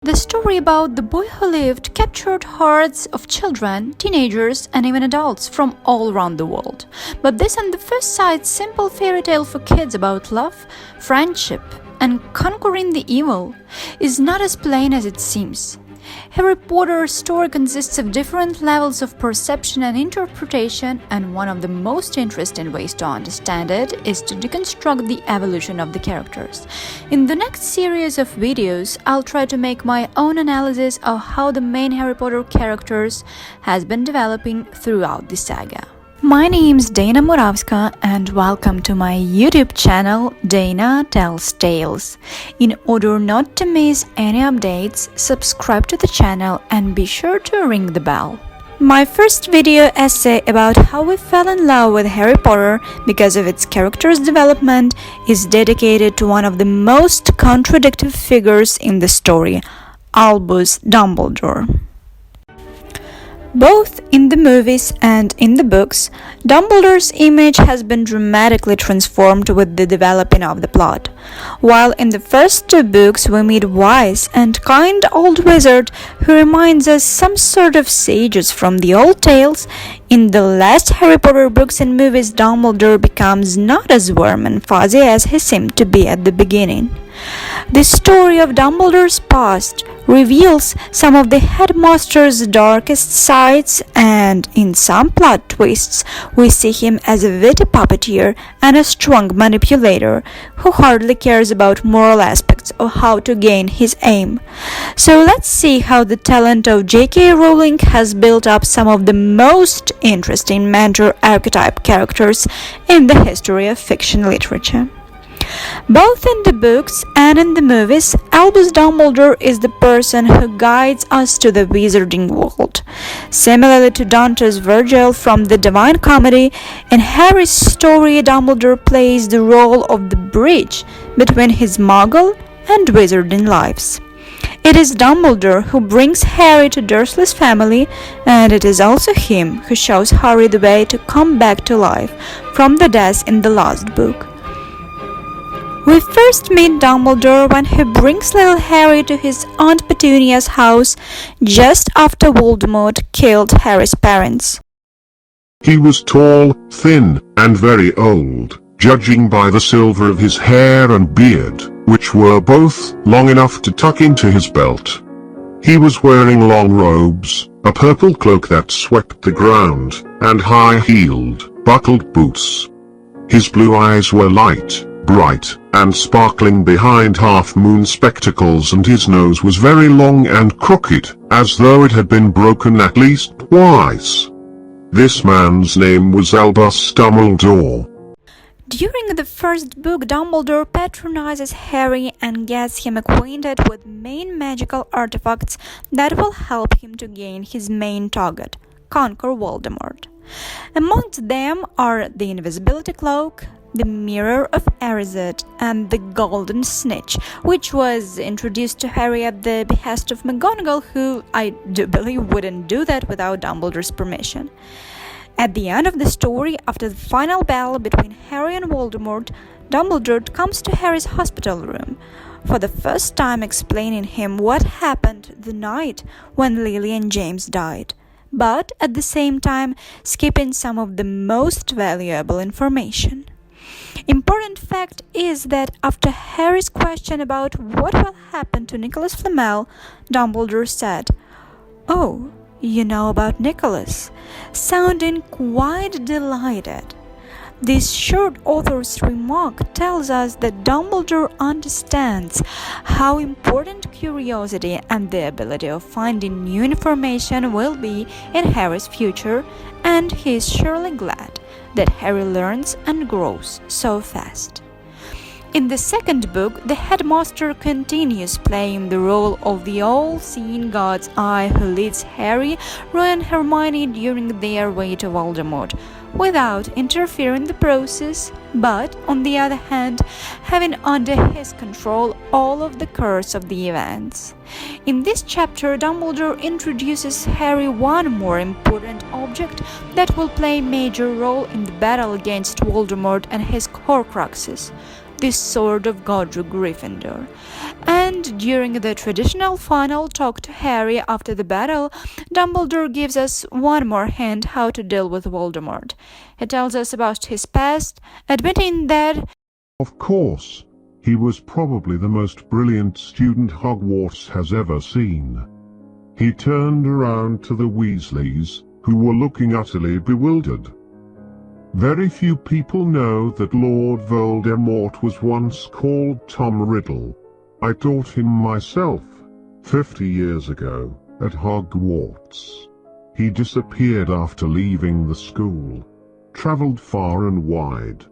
The story about the boy who lived captured hearts of children, teenagers, and even adults from all around the world. But this, on the first sight, simple fairy tale for kids about love, friendship, and conquering the evil is not as plain as it seems. Harry Potter's story consists of different levels of perception and interpretation, and one of the most interesting ways to understand it is to deconstruct the evolution of the characters. In the next series of videos, I'll try to make my own analysis of how the main Harry Potter characters has been developing throughout the saga. My name's Dana Muravska and welcome to my YouTube channel Dana Tells Tales. In order not to miss any updates, subscribe to the channel and be sure to ring the bell. My first video essay about how we fell in love with Harry Potter because of its character's development is dedicated to one of the most contradictory figures in the story, Albus Dumbledore. Both in the movies and in the books, Dumbledore's image has been dramatically transformed with the developing of the plot. While in the first two books we meet wise and kind old wizard who reminds us some sort of sages from the old tales, in the last Harry Potter books and movies Dumbledore becomes not as warm and fuzzy as he seemed to be at the beginning. The story of Dumbledore's past reveals some of the Headmaster's darkest sides, and in some plot twists we see him as a witty puppeteer and a strong manipulator who hardly cares about moral aspects of how to gain his aim. So let's see how the talent of J.K. Rowling has built up some of the most interesting mentor archetype characters in the history of fiction literature. Both in the books and in the movies, Albus Dumbledore is the person who guides us to the wizarding world. Similarly to Dante's Virgil from the Divine Comedy, in Harry's story Dumbledore plays the role of the bridge between his Muggle and wizarding lives. It is Dumbledore who brings Harry to Dursley's family, and it is also him who shows Harry the way to come back to life from the death in the last book. We first meet Dumbledore when he brings little Harry to his Aunt Petunia's house just after Voldemort killed Harry's parents. He was tall, thin, and very old, judging by the silver of his hair and beard, which were both long enough to tuck into his belt. He was wearing long robes, a purple cloak that swept the ground, and high-heeled, buckled boots. His blue eyes were light, bright, and sparkling behind half-moon spectacles, and his nose was very long and crooked, as though it had been broken at least twice. This man's name was Albus Dumbledore. During the first book, Dumbledore patronizes Harry and gets him acquainted with main magical artifacts that will help him to gain his main target, conquer Voldemort. Amongst them are the invisibility cloak, the Mirror of Erised, and the Golden Snitch, which was introduced to Harry at the behest of McGonagall, who I do believe wouldn't do that without Dumbledore's permission. At the end of the story, after the final battle between Harry and Voldemort, Dumbledore comes to Harry's hospital room, for the first time explaining him what happened the night when Lily and James died, but at the same time skipping some of the most valuable information. Important fact is that after Harry's question about what will happen to Nicholas Flamel, Dumbledore said, "Oh, you know about Nicholas," sounding quite delighted. This short author's remark tells us that Dumbledore understands how important curiosity and the ability of finding new information will be in Harry's future, and he is surely glad that Harry learns and grows so fast. In the second book, the Headmaster continues playing the role of the all-seeing God's eye who leads Harry, Ron and Hermione during their way to Voldemort, without interfering in the process, but, on the other hand, having under his control all of the course of the events. In this chapter, Dumbledore introduces Harry one more important object that will play a major role in the battle against Voldemort and his Horcruxes, the sword of Godric Gryffindor. And during the traditional final talk to Harry after the battle, Dumbledore gives us one more hint how to deal with Voldemort. He tells us about his past, admitting that, of course, he was probably the most brilliant student Hogwarts has ever seen. He turned around to the Weasleys, who were looking utterly bewildered. Very few people know that Lord Voldemort was once called Tom Riddle. I taught him myself, 50 years ago, at Hogwarts. He disappeared after leaving the school, traveled far and wide,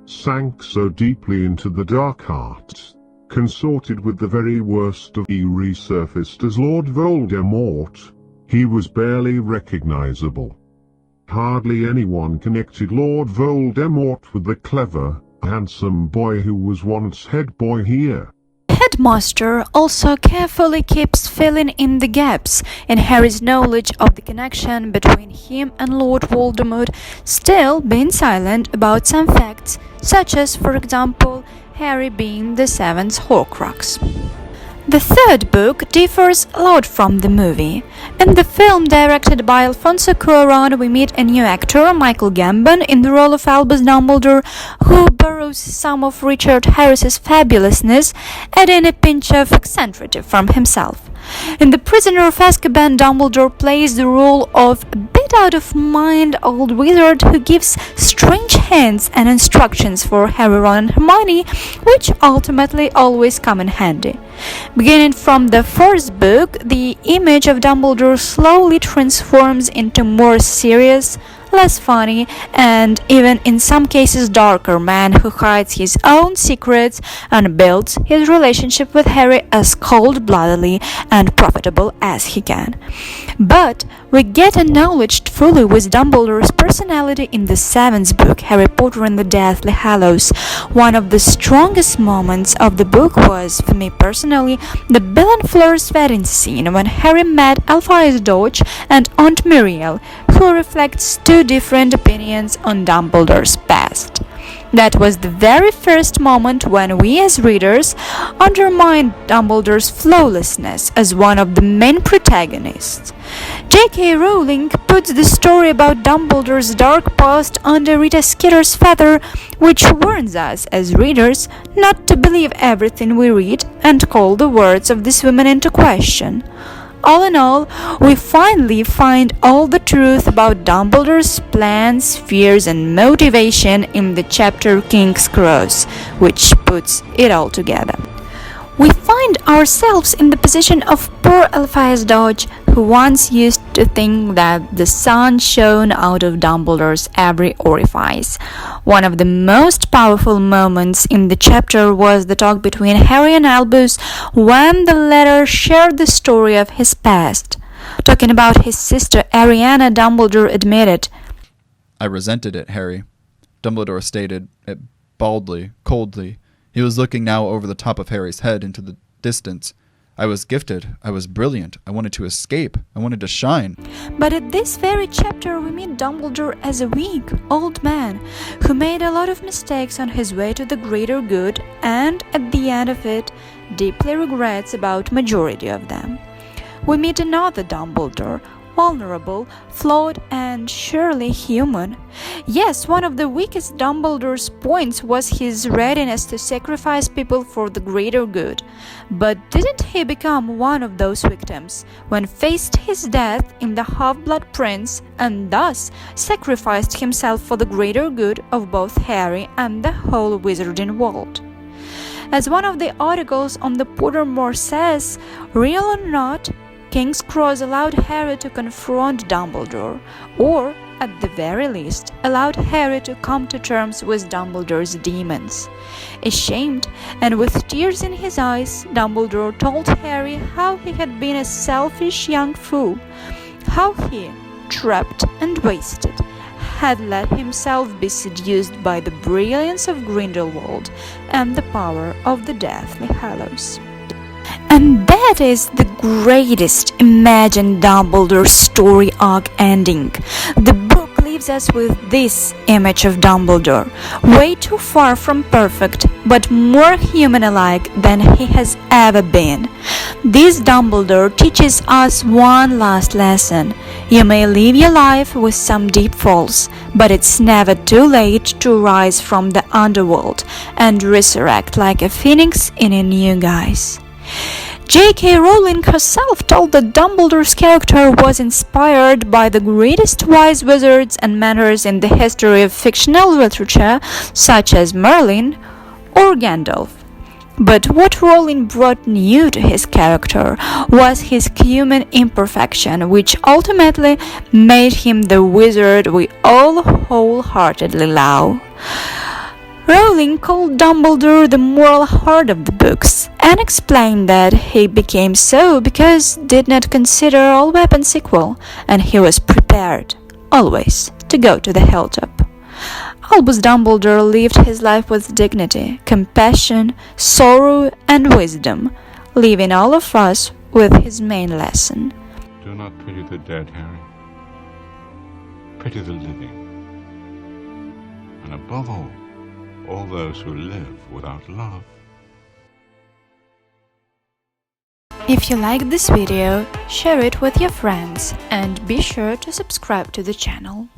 sank so deeply into the dark arts, consorted with the very worst of he resurfaced as Lord Voldemort. He was barely recognizable. Hardly anyone connected Lord Voldemort with the clever, handsome boy who was once head boy here. Headmaster also carefully keeps filling in the gaps in Harry's knowledge of the connection between him and Lord Voldemort, still being silent about some facts, such as, for example, Harry being the seventh Horcrux. The third book differs a lot from the movie. In the film directed by Alfonso Cuarón, we meet a new actor, Michael Gambon, in the role of Albus Dumbledore, who borrows some of Richard Harris's fabulousness, adding a pinch of eccentricity from himself. In The Prisoner of Azkaban, Dumbledore plays the role of a bit out-of-mind old wizard who gives strange hints and instructions for Harry, Ron and Hermione, which ultimately always come in handy. Beginning from the first book, the image of Dumbledore slowly transforms into more serious, less funny, and even in some cases darker man who hides his own secrets and builds his relationship with Harry as cold-bloodedly and profitable as he can. But we get acknowledged fully with Dumbledore's personality in the seventh book, Harry Potter and the Deathly Hallows. One of the strongest moments of the book was, for me personally, the Bill and Fleur's wedding scene when Harry met Alphonse Dodge and Aunt Muriel, who reflects two different opinions on Dumbledore's past. That was the very first moment when we as readers undermined Dumbledore's flawlessness as one of the main protagonists. J.K. Rowling puts the story about Dumbledore's dark past under Rita Skeeter's feather, which warns us as readers not to believe everything we read and call the words of this woman into question. All in all, we finally find all the truth about Dumbledore's plans, fears, and motivation in the chapter King's Cross, which puts it all together. We find ourselves in the position of poor Alphonse Dodge, who once used to think that the sun shone out of Dumbledore's every orifice. One of the most powerful moments in the chapter was the talk between Harry and Albus when the latter shared the story of his past. Talking about his sister Ariana, Dumbledore admitted, "I resented it, Harry." Dumbledore stated it baldly, coldly. He was looking now over the top of Harry's head into the distance. "I was gifted. I was brilliant. I wanted to escape. I wanted to shine." But at this very chapter we meet Dumbledore as a weak, old man who made a lot of mistakes on his way to the greater good and, at the end of it, deeply regrets about majority of them. We meet another Dumbledore, vulnerable, flawed, and surely human. Yes, one of the weakest Dumbledore's points was his readiness to sacrifice people for the greater good. But didn't he become one of those victims when faced his death in the Half-Blood Prince and thus sacrificed himself for the greater good of both Harry and the whole wizarding world? As one of the articles on the Pottermore says, real or not, King's Cross allowed Harry to confront Dumbledore, or, at the very least, allowed Harry to come to terms with Dumbledore's demons. Ashamed and with tears in his eyes, Dumbledore told Harry how he had been a selfish young fool, how he, trapped and wasted, had let himself be seduced by the brilliance of Grindelwald and the power of the Deathly Hallows. And that is the greatest imagined Dumbledore story arc ending. The book leaves leaves us with this image of Dumbledore, way too far from perfect, but more human-alike than he has ever been. This Dumbledore teaches us one last lesson. You may live your life with some deep falls, but it's never too late to rise from the underworld and resurrect like a phoenix in a new guise. J.K. Rowling herself told that Dumbledore's character was inspired by the greatest wise wizards and mentors in the history of fictional literature, such as Merlin or Gandalf. But what Rowling brought new to his character was his human imperfection, which ultimately made him the wizard we all wholeheartedly love. Rowling called Dumbledore the moral heart of the books, and explained that he became so because did not consider all weapons equal, and he was prepared, always, to go to the hilltop. Albus Dumbledore lived his life with dignity, compassion, sorrow, and wisdom, leaving all of us with his main lesson. Do not pity the dead, Harry. Pity the living. And above all those who live without love. If you liked this video, share it with your friends and be sure to subscribe to the channel.